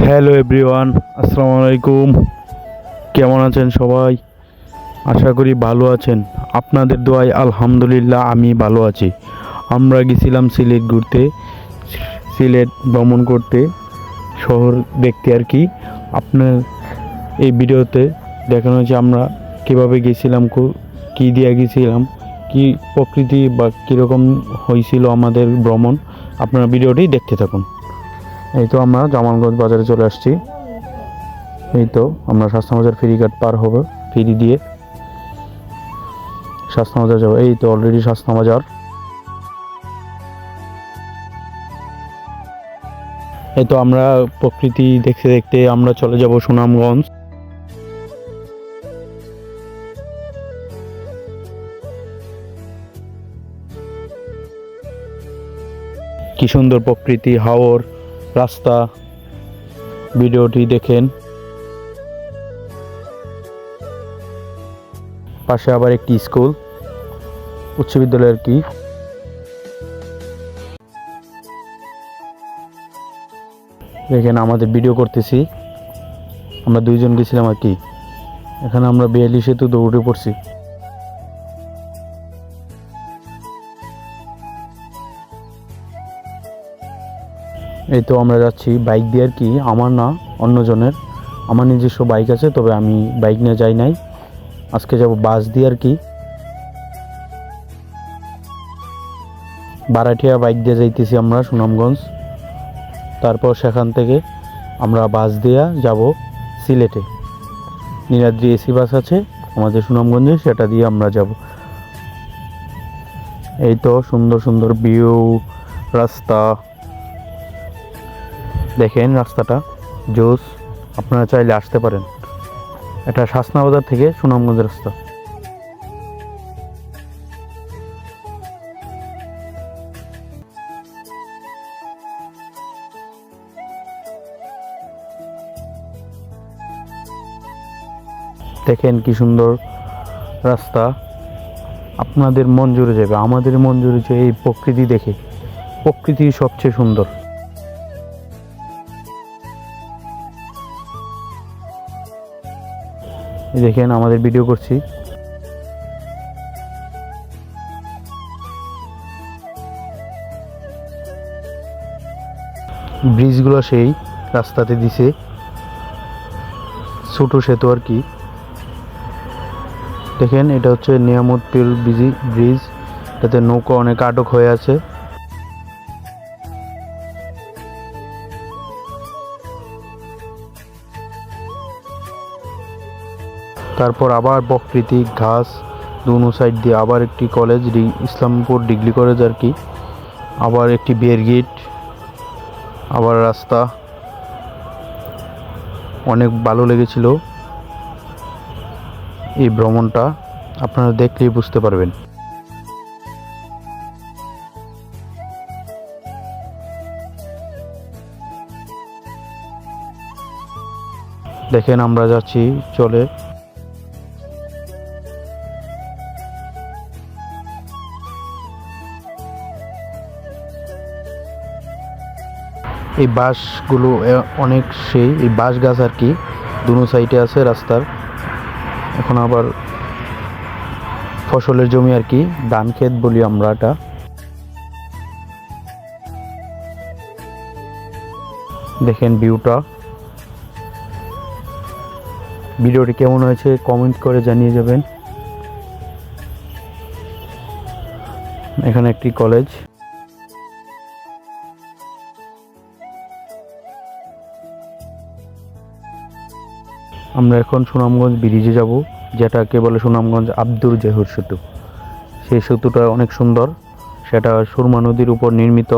Hello everyone, আসসালামু আলাইকুম। কেমন আছেন সবাই? আশা করি ভালো আছেন। আপনাদের দোয়ায় আলহামদুলিল্লাহ আমি ভালো আছি। আমরা গেছিলাম সিলেট ঘুরতে, সিলেট ভ্রমণ করতে, শহর দেখতে আর কি। আপনার এই ভিডিওতে দেখানো হয়েছে আমরা কীভাবে গেছিলাম, কী দিয়ে গেছিলাম, কি প্রকৃতি বা কীরকম হয়েছিল আমাদের ভ্রমণ। আপনারা ভিডিওটি দেখতে থাকুন। এই তো আমরা জামালগঞ্জ বাজারে চলে আসছি। এই তো আমরা শাস্তা বাজার ফেরিঘাট পার হবো, ফেরি দিয়ে শাস্তা বাজার যাবো। এই তো অলরেডি শাস্তা বাজার। এই তো আমরা প্রকৃতি দেখতে দেখতে আমরা চলে যাব সুনামগঞ্জ। কি সুন্দর প্রকৃতি, হাওর, রাস্তা। ভিডিওটি দেখেন। পাশে আবার একটি স্কুল, উচ্চ বিদ্যালয় আর কি। দেখেন আমাদের ভিডিও করতেছি, আমরা দুইজন গেছিলাম আর কি। এখানে আমরা বেয়ালি সেতু দৌড়ে পড়ছি। এই তো আমরা যাচ্ছি বাইক দিয়ে আর কি, আমার না অন্যজনের। আমার নিজস্ব বাইক আছে, তবে আমি বাইক নিয়ে যাই নাই। আজকে যাব বাস দিয়ে আর কি। বারাঠিয়া বাইক দিয়ে যাইতেছি আমরা সুনামগঞ্জ। তারপর সেখান থেকে আমরা বাস দিয়ে যাব সিলেটে। নীলাদ্রি এসি বাস আছে আমাদের সুনামগঞ্জে, সেটা দিয়ে আমরা যাব। এই তো সুন্দর সুন্দর ভিউ, রাস্তা দেখেন, রাস্তাটা জোস। আপনারা চাইলে আসতে পারেন। এটা শাসনা বাজার থেকে সুনামগঞ্জের রাস্তা। দেখেন কি সুন্দর রাস্তা, আপনাদের মন জুড়ে যাবে, আমাদের মন জুড়ে যাবে এই প্রকৃতি দেখে। প্রকৃতি সবচেয়ে সুন্দর। দেখেন আমাদের ভিডিও করছি। ব্রিজগুলো সেই রাস্তাতে দিছে, ছোট সেতু আর কি। দেখেন এটা হচ্ছে নিয়ামতপুর ব্রিজ, এটাতে নৌকা অনেক আটক হয়ে আছে। তারপর আবার প্রকৃতি, ঘাস, দুনো সাইড দিয়ে আবার একটি কলেজ, ইসলামপুর ডিগ্রি কলেজ আর কি। আবার একটি বিয়ের গেট, আবার রাস্তা। অনেক ভালো লেগেছিল এই ভ্রমণটা, আপনারা দেখলেই বুঝতে পারবেন। দেখেন আমরা যাচ্ছি চলে। এই বাঁশগুলো অনেক সেই, এই বাঁশ গাছ আর কি দুনো সাইডে আছে রাস্তার। এখন আবার ফসলের জমি আর কি, ধান ক্ষেত বলি আমরা এটা। দেখেন ভিউটা। ভিডিওটি কেমন হয়েছে কমেন্ট করে জানিয়ে যাবেন। এখানে একটি কলেজ। আমরা এখন সুনামগঞ্জ ব্রিজে যাব, যেটাকে বলে সুনামগঞ্জ আব্দুল জহুর সেতু। সেই সেতুটা অনেক সুন্দর, সেটা সুরমা নদীর উপর নির্মিত।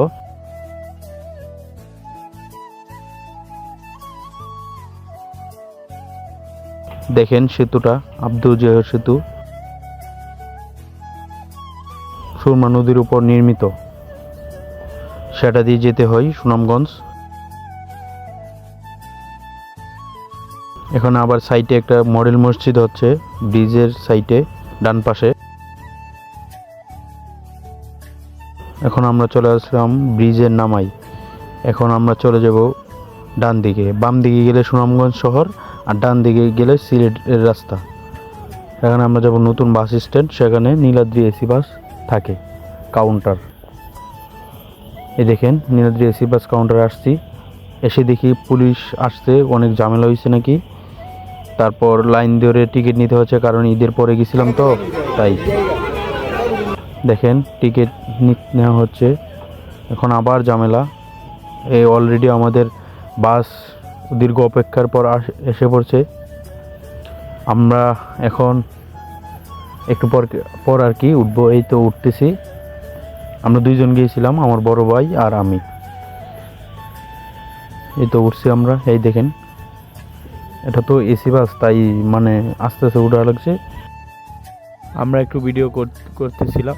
দেখেন সেতুটা, আব্দুল জহুর সেতু, সুরমা নদীর উপর নির্মিত। সেটা দিয়ে যেতে হয় সুনামগঞ্জ। এখন আবার সাইটে একটা মডেল মসজিদ হচ্ছে, ব্রিজের সাইটে ডান পাশে। এখন আমরা চলে আসলাম ব্রিজের নামাই। এখন আমরা চলে যাব ডান দিকে, বাম দিকে গেলে সুনামগঞ্জ শহর, আর ডান দিকে গেলে সিলেটের রাস্তা। এখানে আমরা যাব নতুন বাস স্ট্যান্ড, সেখানে নীলাদ্রি এসি বাস থাকে কাউন্টার। এই দেখেন নীলাদ্রি এসি বাস কাউন্টারে আসছি, এসে দেখি পুলিশ আসছে, অনেক ঝামেলা হয়েছে নাকি। তারপর লাইন ধরে টিকিট নিতে হচ্ছে, কারণ ঈদের পরে গেছিলাম তো তাই। দেখেন টিকিট নেওয়া হচ্ছে, এখন আবার ঝামেলা। এই অলরেডি আমাদের বাস দীর্ঘ অপেক্ষার পর এসে পড়ছে। আমরা এখন একটু পর আর কি উঠবো, এই তো উঠতেছি। আমরা দুইজন গিয়েছিলাম, আমার বড় ভাই আর আমি। এই তো উঠছি আমরা। এই দেখেন এটা তো এসি বাস, তাই মানে আস্তে আস্তে উঠা লাগছে। আমরা একটু ভিডিও করতেছিলাম,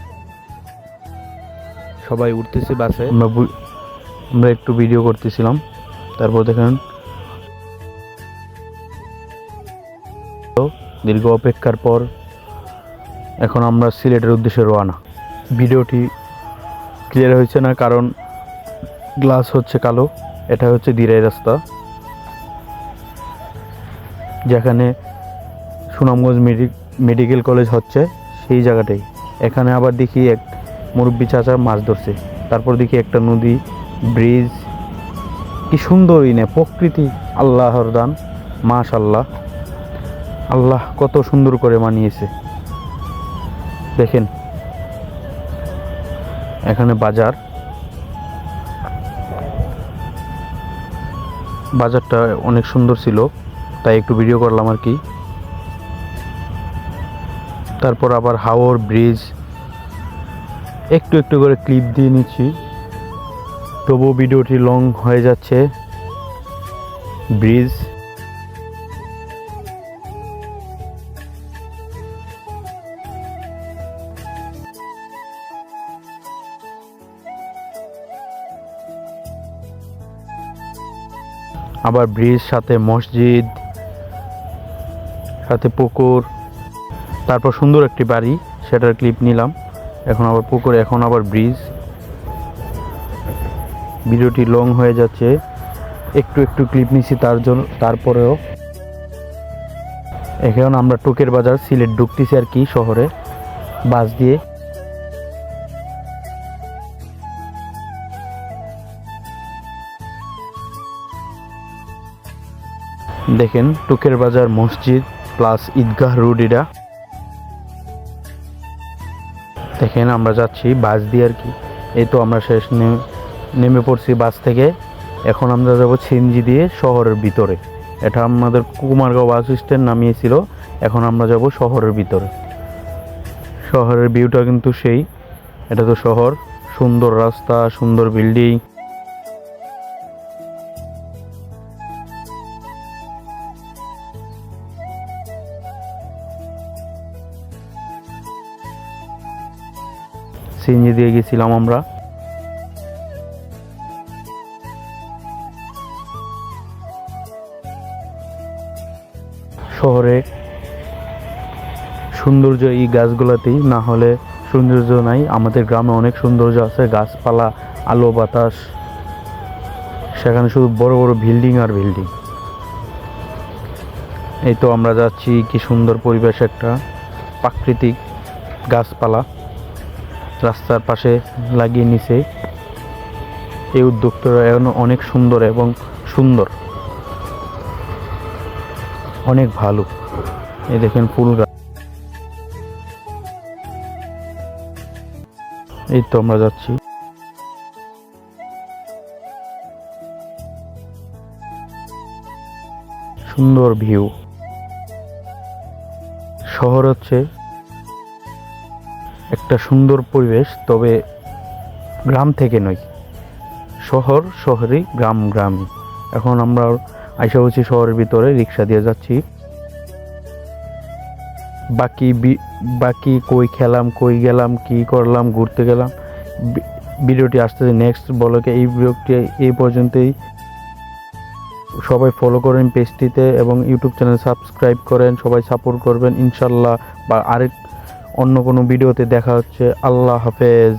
সবাই উঠতেছে বাসে, আমরা একটু ভিডিও করতেছিলাম। তারপর দেখেন দীর্ঘ অপেক্ষার পর এখন আমরা সিলেটের উদ্দেশ্যে রওনা। ভিডিওটি ক্লিয়ার হয়েছে না, কারণ গ্লাস হচ্ছে কালো। এটা হচ্ছে দিরাই রাস্তা, যেখানে সুনামগঞ্জ মেডিকেল কলেজ হচ্ছে, সেই জায়গাটাই। এখানে আবার দেখি এক মুরব্বী চাচা মাছ ধরছে। তারপর দেখি একটা নদী, ব্রিজ, কি সুন্দরই না প্রকৃতি, আল্লাহর দান, মাশাআল্লাহ। আল্লাহ কত সুন্দর করে বানিয়েছে। দেখেন এখানে বাজারটা অনেক সুন্দর ছিল, তাই একটু ভিডিও করলাম আর কি। তারপর আবার হাওর ব্রিজ একটু একটু করে ক্লিপ দিয়ে নিচ্ছি, তবুও ভিডিওটি লং হয়ে যাচ্ছে। ব্রিজ আবার ব্রিজ, সাথে মসজিদ, সাথে পুকুর, তারপর সুন্দর একটি বাড়ি, সেটার ক্লিপ নিলাম। এখন আবার পুকুর, এখন আবার ব্রিজ। ভিডিওটি লং হয়ে যাচ্ছে, একটু একটু ক্লিপ নিছি তারপরেও। এখন আমরা টোকের বাজার সিলেট ঢুকতেছি আর কি, শহরে বাস দিয়ে। দেখেন টোকের বাজার মসজিদ প্লাস ঈদগাহ রোড। এটা দেখেন আমরা যাচ্ছি বাস দিয়ে আর কি। এই তো আমরা শেষ নেমে পড়ছি বাস থেকে। এখন আমরা যাবো সিএনজি দিয়ে শহরের ভিতরে। এটা আমাদের কুমারগাঁও বাস স্ট্যান্ড নামিয়েছিল, এখন আমরা যাব শহরের ভিতরে। শহরের ভিউটা কিন্তু সেই, এটা তো শহর, সুন্দর রাস্তা, সুন্দর বিল্ডিং। সিএনজি দিয়ে গেছিলাম আমরা। শহরে সৌন্দর্য এই গাছগুলোতেই, না হলে সৌন্দর্য নাই। আমাদের গ্রামে অনেক সৌন্দর্য আছে, গাছপালা, আলো বাতাস, সেখানে শুধু বড় বড় বিল্ডিং আর বিল্ডিং। এই তো আমরা যাচ্ছি, কি সুন্দর পরিবেশ, একটা প্রাকৃতিক গাছপালা রাস্তার পাশে লাগিয়ে নিছে। এই উদ্যোগটা এখন অনেক সুন্দর এবং সুন্দর, অনেক ভালো। এই দেখেন ফুল গাছ। এই তো আমরা যাচ্ছি। সুন্দর ভিউ। শহর হচ্ছে একটা সুন্দর পরিবেশ, তবে গ্রাম থেকে নয়। শহর শহরই, গ্রাম গ্রামই। এখন আমরা আইসা হচ্ছি শহরের ভিতরে, রিক্সা দিয়ে যাচ্ছি। বাকি কই খেলাম, কই গেলাম, কি করলাম, ঘুরতে গেলাম, ভিডিওটি আসতেছে নেক্সট ব্লগে। এই ভিডিওটি এই পর্যন্তই। সবাই ফলো করেন পেজটিতে এবং ইউটিউব চ্যানেল সাবস্ক্রাইব করেন, সবাই সাপোর্ট করবেন ইনশাল্লাহ। বা অন্য কোনো ভিডিওতে দেখা হচ্ছে। আল্লাহ হাফেজ।